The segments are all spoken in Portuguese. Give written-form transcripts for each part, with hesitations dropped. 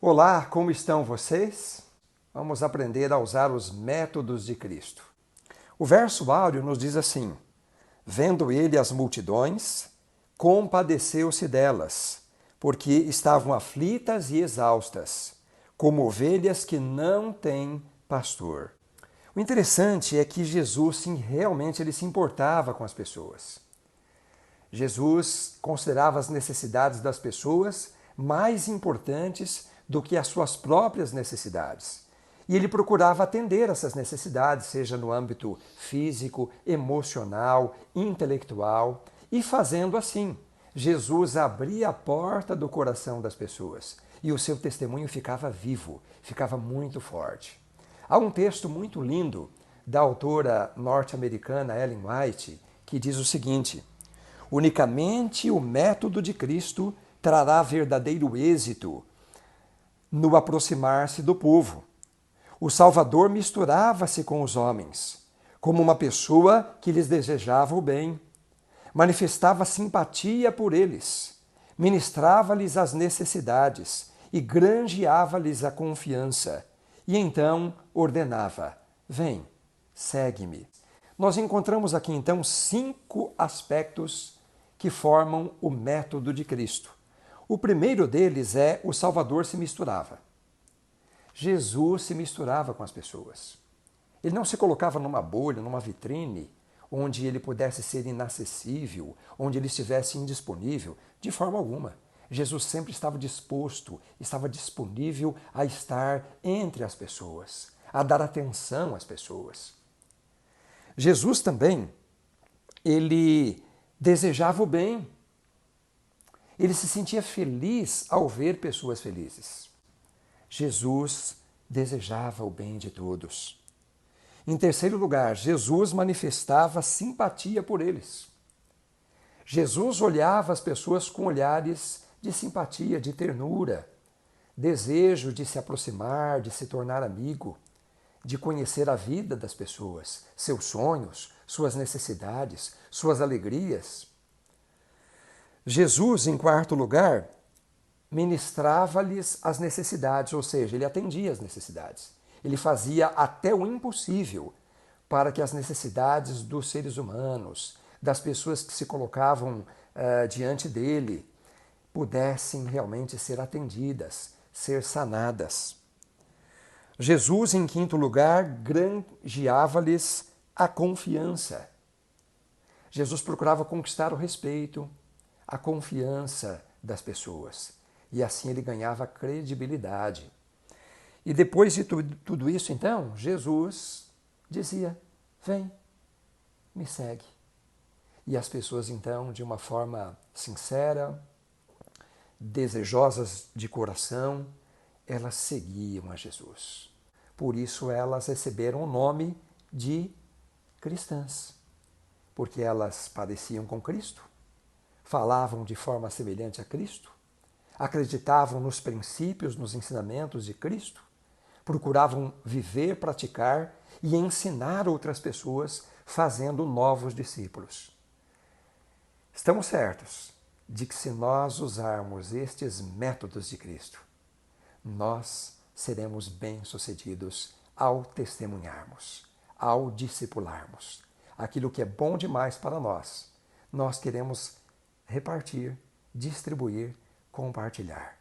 Olá, como estão vocês? Vamos aprender a usar os métodos de Cristo. O verso áureo nos diz assim: vendo ele as multidões, compadeceu-se delas, porque estavam aflitas e exaustas, como ovelhas que não têm pastor. O interessante é que Jesus, sim, realmente ele se importava com as pessoas. Jesus considerava as necessidades das pessoas mais importantes do que as suas próprias necessidades. E ele procurava atender essas necessidades, seja no âmbito físico, emocional, intelectual, e fazendo assim, Jesus abria a porta do coração das pessoas e o seu testemunho ficava vivo, ficava muito forte. Há um texto muito lindo da autora norte-americana Ellen White que diz o seguinte: unicamente o método de Cristo trará verdadeiro êxito no aproximar-se do povo. O Salvador misturava-se com os homens, como uma pessoa que lhes desejava o bem. Manifestava simpatia por eles, ministrava-lhes as necessidades e granjeava-lhes a confiança. E então ordenava: vem, segue-me. Nós encontramos aqui então 5 aspectos que formam o método de Cristo. O primeiro deles é o Salvador se misturava. Jesus se misturava com as pessoas. Ele não se colocava numa bolha, numa vitrine, onde ele pudesse ser inacessível, onde ele estivesse indisponível, de forma alguma. Jesus sempre estava disposto, estava disponível a estar entre as pessoas, a dar atenção às pessoas. Jesus também, ele desejava o bem. Ele se sentia feliz ao ver pessoas felizes. Jesus desejava o bem de todos. Em terceiro lugar, Jesus manifestava simpatia por eles. Jesus olhava as pessoas com olhares de simpatia, de ternura, desejo de se aproximar, de se tornar amigo, de conhecer a vida das pessoas, seus sonhos, suas necessidades, suas alegrias. Jesus, em quarto lugar, ministrava-lhes as necessidades, ou seja, ele atendia as necessidades. Ele fazia até o impossível para que as necessidades dos seres humanos, das pessoas que se colocavam diante dele, pudessem realmente ser atendidas, ser sanadas. Jesus, em quinto lugar, granjeava-lhes a confiança. Jesus procurava conquistar o respeito, a confiança das pessoas. E assim ele ganhava credibilidade. E depois de tudo isso, então, Jesus dizia: vem, me segue. E as pessoas, então, de uma forma sincera, desejosas de coração, elas seguiam a Jesus. Por isso elas receberam o nome de cristãs, porque elas padeciam com Cristo, falavam de forma semelhante a Cristo, acreditavam nos princípios, nos ensinamentos de Cristo, procuravam viver, praticar e ensinar outras pessoas, fazendo novos discípulos. Estamos certos de que se nós usarmos estes métodos de Cristo, nós seremos bem-sucedidos ao testemunharmos, ao discipularmos. Aquilo que é bom demais para nós, nós queremos repartir, distribuir, compartilhar.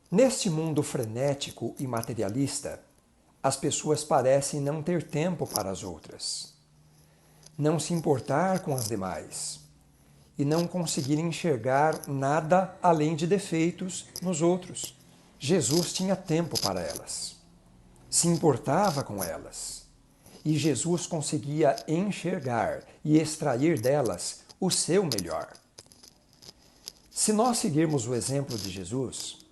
Neste mundo frenético e materialista, as pessoas parecem não ter tempo para as outras, não se importar com as demais e não conseguir enxergar nada além de defeitos nos outros. Jesus tinha tempo para elas, se importava com elas e Jesus conseguia enxergar e extrair delas o seu melhor. Se nós seguirmos o exemplo de Jesus,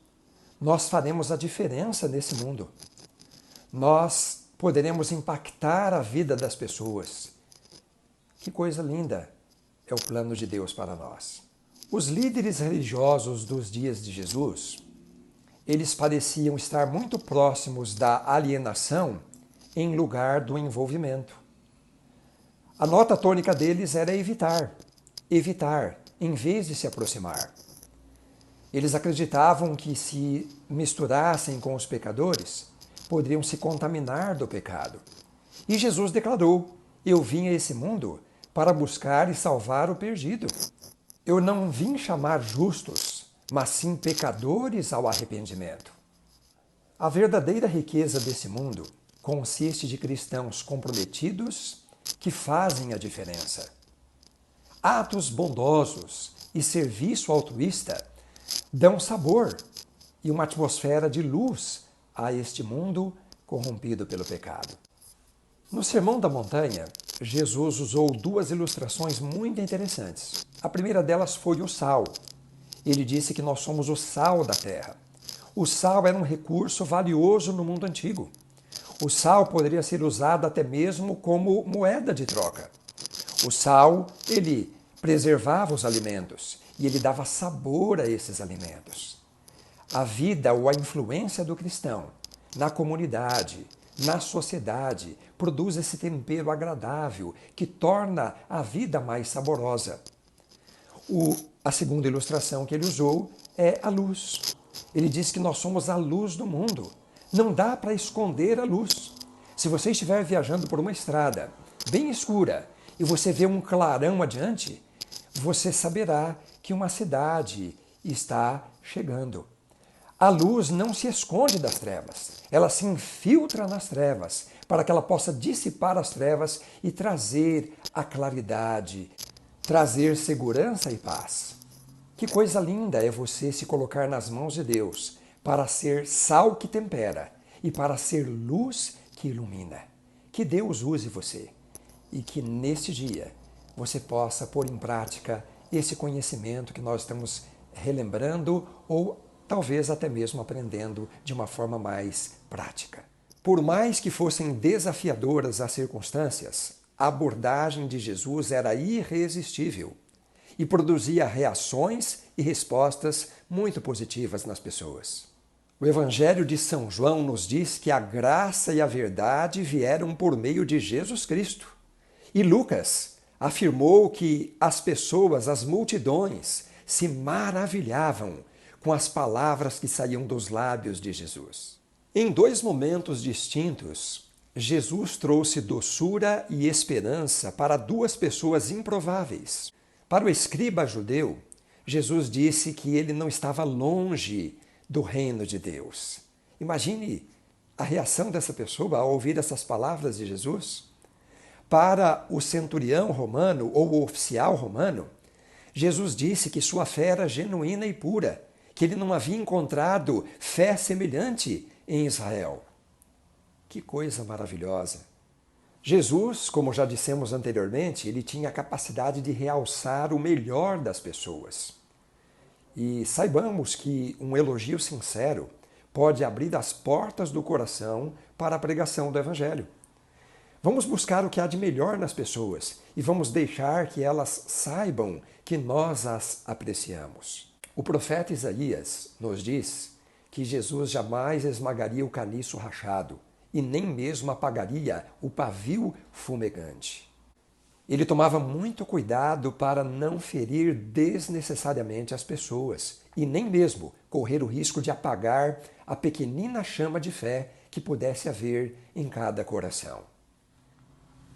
nós faremos a diferença nesse mundo. Nós poderemos impactar a vida das pessoas. Que coisa linda é o plano de Deus para nós. Os líderes religiosos dos dias de Jesus, eles pareciam estar muito próximos da alienação em lugar do envolvimento. A nota tônica deles era evitar, em vez de se aproximar. Eles acreditavam que se misturassem com os pecadores, poderiam se contaminar do pecado. E Jesus declarou: eu vim a esse mundo para buscar e salvar o perdido. Eu não vim chamar justos, mas sim pecadores ao arrependimento. A verdadeira riqueza desse mundo consiste de cristãos comprometidos que fazem a diferença. Atos bondosos e serviço altruísta dão sabor e uma atmosfera de luz a este mundo corrompido pelo pecado. No Sermão da Montanha, Jesus usou duas ilustrações muito interessantes. A primeira delas foi o sal. Ele disse que nós somos o sal da terra. O sal era um recurso valioso no mundo antigo. O sal poderia ser usado até mesmo como moeda de troca. O sal, ele preservava os alimentos e ele dava sabor a esses alimentos. A vida ou a influência do cristão na comunidade, na sociedade, produz esse tempero agradável que torna a vida mais saborosa. A segunda ilustração que ele usou é a luz. Ele diz que nós somos a luz do mundo. Não dá para esconder a luz. Se você estiver viajando por uma estrada bem escura e você vê um clarão adiante, você saberá que uma cidade está chegando. A luz não se esconde das trevas, ela se infiltra nas trevas para que ela possa dissipar as trevas e trazer a claridade, trazer segurança e paz. Que coisa linda é você se colocar nas mãos de Deus para ser sal que tempera e para ser luz que ilumina. Que Deus use você e que neste dia você possa pôr em prática esse conhecimento que nós estamos relembrando ou talvez até mesmo aprendendo de uma forma mais prática. Por mais que fossem desafiadoras as circunstâncias, a abordagem de Jesus era irresistível e produzia reações e respostas muito positivas nas pessoas. O Evangelho de São João nos diz que a graça e a verdade vieram por meio de Jesus Cristo. E Lucas afirmou que as pessoas, as multidões, se maravilhavam com as palavras que saíam dos lábios de Jesus. Em dois momentos distintos, Jesus trouxe doçura e esperança para duas pessoas improváveis. Para o escriba judeu, Jesus disse que ele não estava longe do reino de Deus. Imagine a reação dessa pessoa ao ouvir essas palavras de Jesus. Para o centurião romano ou o oficial romano, Jesus disse que sua fé era genuína e pura, que ele não havia encontrado fé semelhante em Israel. Que coisa maravilhosa! Jesus, como já dissemos anteriormente, ele tinha a capacidade de realçar o melhor das pessoas. E saibamos que um elogio sincero pode abrir as portas do coração para a pregação do Evangelho. Vamos buscar o que há de melhor nas pessoas e vamos deixar que elas saibam que nós as apreciamos. O profeta Isaías nos diz que Jesus jamais esmagaria o caniço rachado e nem mesmo apagaria o pavio fumegante. Ele tomava muito cuidado para não ferir desnecessariamente as pessoas e nem mesmo correr o risco de apagar a pequenina chama de fé que pudesse haver em cada coração.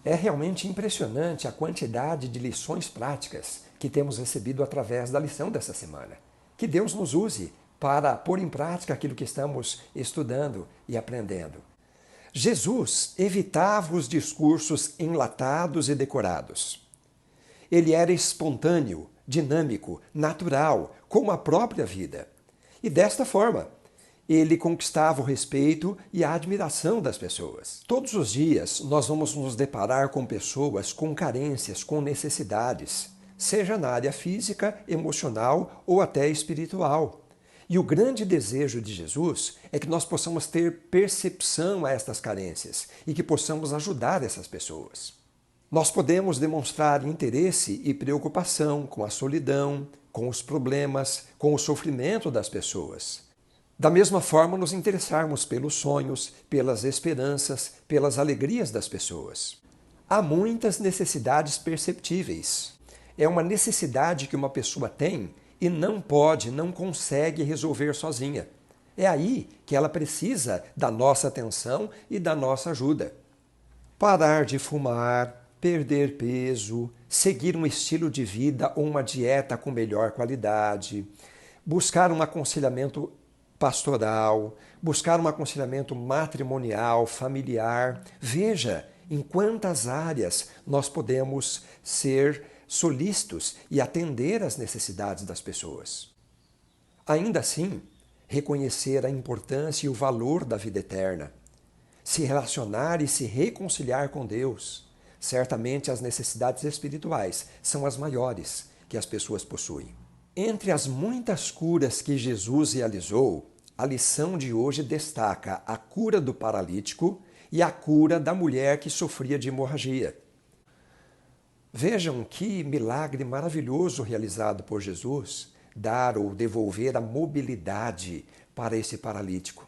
É realmente impressionante a quantidade de lições práticas que temos recebido através da lição dessa semana. Que Deus nos use para pôr em prática aquilo que estamos estudando e aprendendo. Jesus evitava os discursos enlatados e decorados. Ele era espontâneo, dinâmico, natural, como a própria vida. E desta forma, ele conquistava o respeito e a admiração das pessoas. Todos os dias nós vamos nos deparar com pessoas com carências, com necessidades, seja na área física, emocional ou até espiritual. E o grande desejo de Jesus é que nós possamos ter percepção a estas carências e que possamos ajudar essas pessoas. Nós podemos demonstrar interesse e preocupação com a solidão, com os problemas, com o sofrimento das pessoas. Da mesma forma, nos interessarmos pelos sonhos, pelas esperanças, pelas alegrias das pessoas. Há muitas necessidades perceptíveis. É uma necessidade que uma pessoa tem e não pode, não consegue resolver sozinha. É aí que ela precisa da nossa atenção e da nossa ajuda. Parar de fumar, perder peso, seguir um estilo de vida ou uma dieta com melhor qualidade, buscar um aconselhamento pastoral, buscar um aconselhamento matrimonial, familiar. Veja em quantas áreas nós podemos ser solícitos e atender às necessidades das pessoas. Ainda assim, reconhecer a importância e o valor da vida eterna, se relacionar e se reconciliar com Deus. Certamente as necessidades espirituais são as maiores que as pessoas possuem. Entre as muitas curas que Jesus realizou, a lição de hoje destaca a cura do paralítico e a cura da mulher que sofria de hemorragia. Vejam que milagre maravilhoso realizado por Jesus, dar ou devolver a mobilidade para esse paralítico.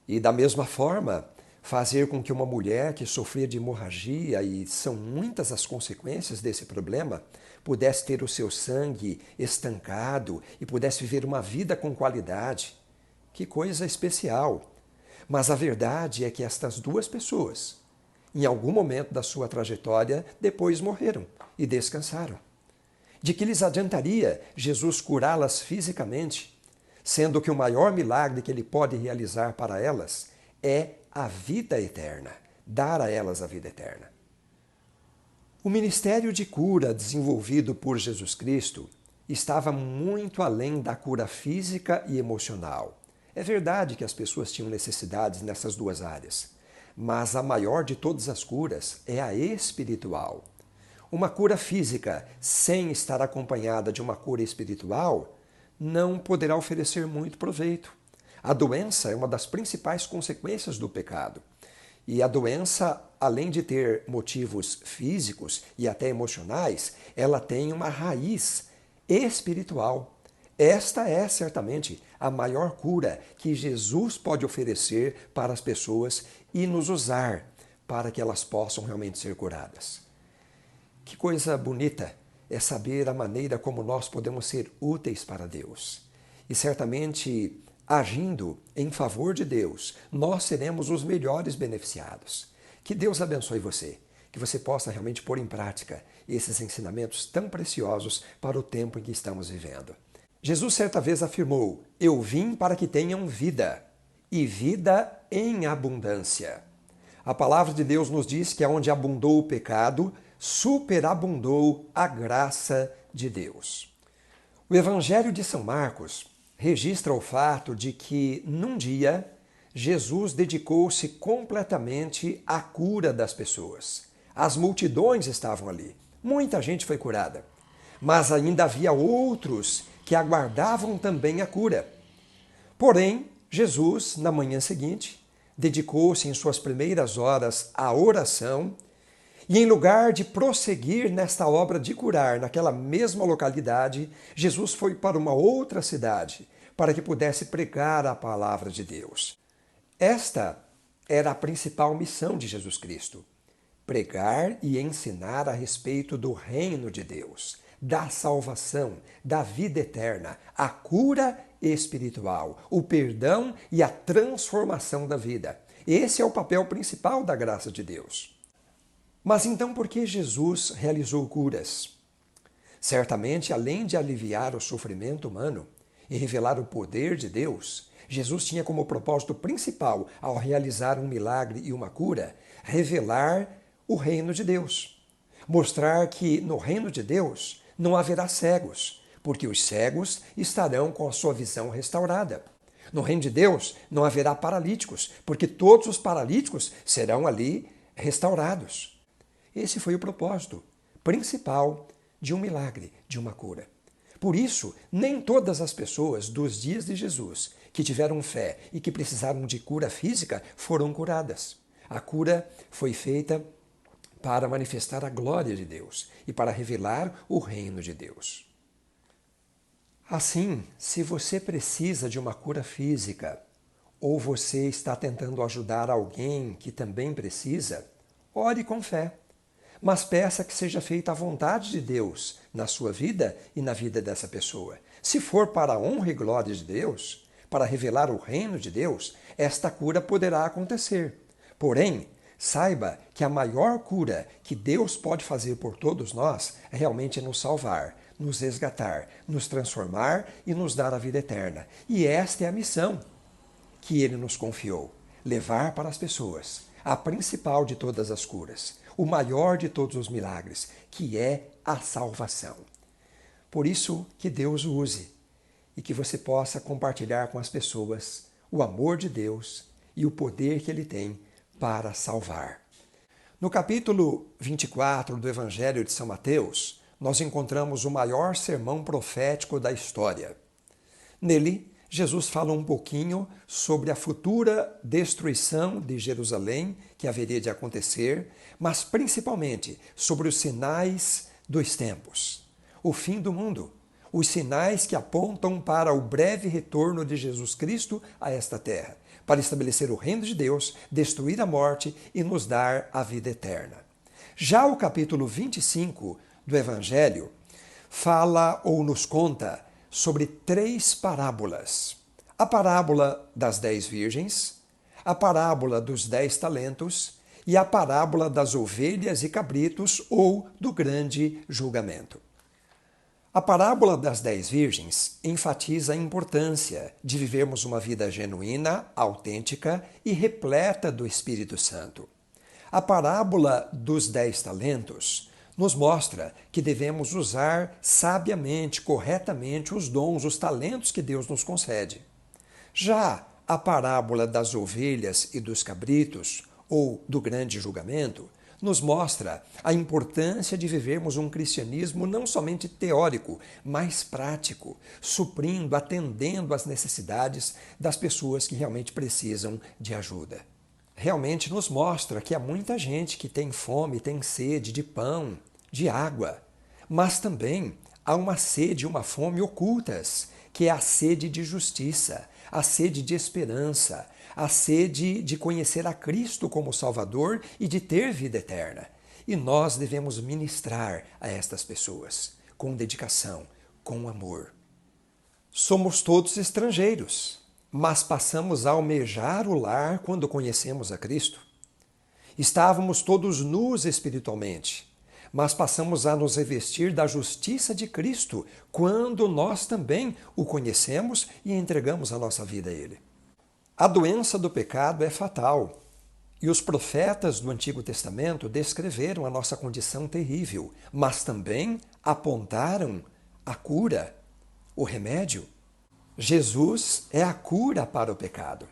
E da mesma forma, fazer com que uma mulher que sofria de hemorragia, e são muitas as consequências desse problema, pudesse ter o seu sangue estancado e pudesse viver uma vida com qualidade. Que coisa especial! Mas a verdade é que estas duas pessoas, em algum momento da sua trajetória, depois morreram e descansaram. De que lhes adiantaria Jesus curá-las fisicamente, sendo que o maior milagre que ele pode realizar para elas é a vida eterna, dar a elas a vida eterna. O ministério de cura desenvolvido por Jesus Cristo estava muito além da cura física e emocional. É verdade que as pessoas tinham necessidades nessas duas áreas, mas a maior de todas as curas é a espiritual. Uma cura física sem estar acompanhada de uma cura espiritual não poderá oferecer muito proveito. A doença é uma das principais consequências do pecado. E a doença, além de ter motivos físicos e até emocionais, ela tem uma raiz espiritual. Esta é certamente a maior cura que Jesus pode oferecer para as pessoas e nos usar para que elas possam realmente ser curadas. Que coisa bonita é saber a maneira como nós podemos ser úteis para Deus. E certamente, agindo em favor de Deus, nós seremos os melhores beneficiados. Que Deus abençoe você, que você possa realmente pôr em prática esses ensinamentos tão preciosos para o tempo em que estamos vivendo. Jesus certa vez afirmou: "Eu vim para que tenham vida, e vida em abundância." A palavra de Deus nos diz que onde abundou o pecado, superabundou a graça de Deus. O Evangelho de São Marcos registra o fato de que, num dia, Jesus dedicou-se completamente à cura das pessoas. As multidões estavam ali, muita gente foi curada, mas ainda havia outros que aguardavam também a cura. Porém, Jesus, na manhã seguinte, dedicou-se em suas primeiras horas à oração e, em lugar de prosseguir nesta obra de curar naquela mesma localidade, Jesus foi para uma outra cidade para que pudesse pregar a palavra de Deus. Esta era a principal missão de Jesus Cristo: pregar e ensinar a respeito do reino de Deus, da salvação, da vida eterna, a cura espiritual, o perdão e a transformação da vida. Esse é o papel principal da graça de Deus. Mas então por que Jesus realizou curas? Certamente, além de aliviar o sofrimento humano e revelar o poder de Deus, Jesus tinha como propósito principal, ao realizar um milagre e uma cura, revelar o reino de Deus. Mostrar que no reino de Deus não haverá cegos, porque os cegos estarão com a sua visão restaurada. No reino de Deus não haverá paralíticos, porque todos os paralíticos serão ali restaurados. Esse foi o propósito principal de um milagre, de uma cura. Por isso, nem todas as pessoas dos dias de Jesus que tiveram fé e que precisaram de cura física foram curadas. A cura foi feita para manifestar a glória de Deus e para revelar o reino de Deus. Assim, se você precisa de uma cura física ou você está tentando ajudar alguém que também precisa, ore com fé, mas peça que seja feita a vontade de Deus na sua vida e na vida dessa pessoa. Se for para a honra e glória de Deus, para revelar o reino de Deus, esta cura poderá acontecer. Porém, saiba que a maior cura que Deus pode fazer por todos nós é realmente nos salvar, nos resgatar, nos transformar e nos dar a vida eterna. E esta é a missão que Ele nos confiou: levar para as pessoas a principal de todas as curas, o maior de todos os milagres, que é a salvação. Por isso, que Deus o use e que você possa compartilhar com as pessoas o amor de Deus e o poder que Ele tem para salvar. No capítulo 24 do Evangelho de São Mateus, nós encontramos o maior sermão profético da história. Nele, Jesus fala um pouquinho sobre a futura destruição de Jerusalém que haveria de acontecer, mas principalmente sobre os sinais dos tempos, o fim do mundo, os sinais que apontam para o breve retorno de Jesus Cristo a esta terra, para estabelecer o reino de Deus, destruir a morte e nos dar a vida eterna. Já o capítulo 25 do Evangelho fala ou nos conta sobre 3 parábolas: a parábola das 10 virgens, a parábola dos 10 talentos e a parábola das ovelhas e cabritos ou do grande julgamento. A parábola das 10 virgens enfatiza a importância de vivermos uma vida genuína, autêntica e repleta do Espírito Santo. A parábola dos 10 talentos nos mostra que devemos usar sabiamente, corretamente os dons, os talentos que Deus nos concede. Já a parábola das ovelhas e dos cabritos, ou do grande julgamento, nos mostra a importância de vivermos um cristianismo não somente teórico, mas prático, suprindo, atendendo às necessidades das pessoas que realmente precisam de ajuda. Realmente nos mostra que há muita gente que tem fome, tem sede de pão, de água, mas também há uma sede, uma fome ocultas, que é a sede de justiça, a sede de esperança, a sede de conhecer a Cristo como Salvador e de ter vida eterna. E nós devemos ministrar a estas pessoas com dedicação, com amor. Somos todos estrangeiros, mas passamos a almejar o lar quando conhecemos a Cristo. Estávamos todos nus espiritualmente, mas passamos a nos revestir da justiça de Cristo quando nós também o conhecemos e entregamos a nossa vida a Ele. A doença do pecado é fatal, e os profetas do Antigo Testamento descreveram a nossa condição terrível, mas também apontaram a cura, o remédio. Jesus é a cura para o pecado.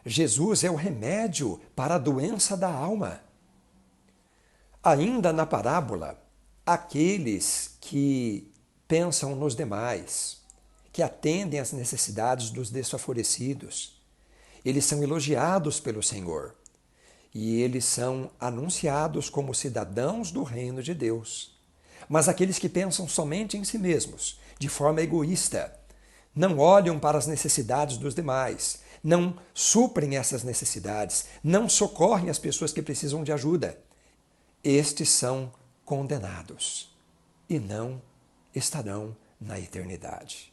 Jesus é o remédio para a doença da alma. Ainda na parábola, aqueles que pensam nos demais, que atendem às necessidades dos desfavorecidos, eles são elogiados pelo Senhor e eles são anunciados como cidadãos do reino de Deus. Mas aqueles que pensam somente em si mesmos, de forma egoísta, não olham para as necessidades dos demais, não suprem essas necessidades, não socorrem as pessoas que precisam de ajuda, estes são condenados e não estarão na eternidade.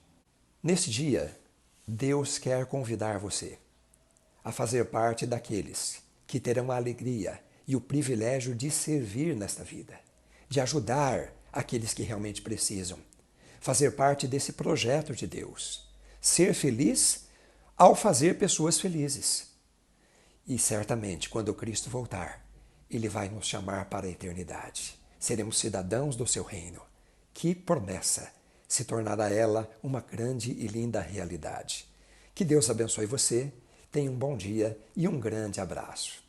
Nesse dia, Deus quer convidar você a fazer parte daqueles que terão a alegria e o privilégio de servir nesta vida, de ajudar aqueles que realmente precisam, fazer parte desse projeto de Deus, ser feliz ao fazer pessoas felizes. E certamente, quando Cristo voltar, Ele vai nos chamar para a eternidade. Seremos cidadãos do seu reino. Que promessa! Se tornará ela uma grande e linda realidade. Que Deus abençoe você, tenha um bom dia e um grande abraço.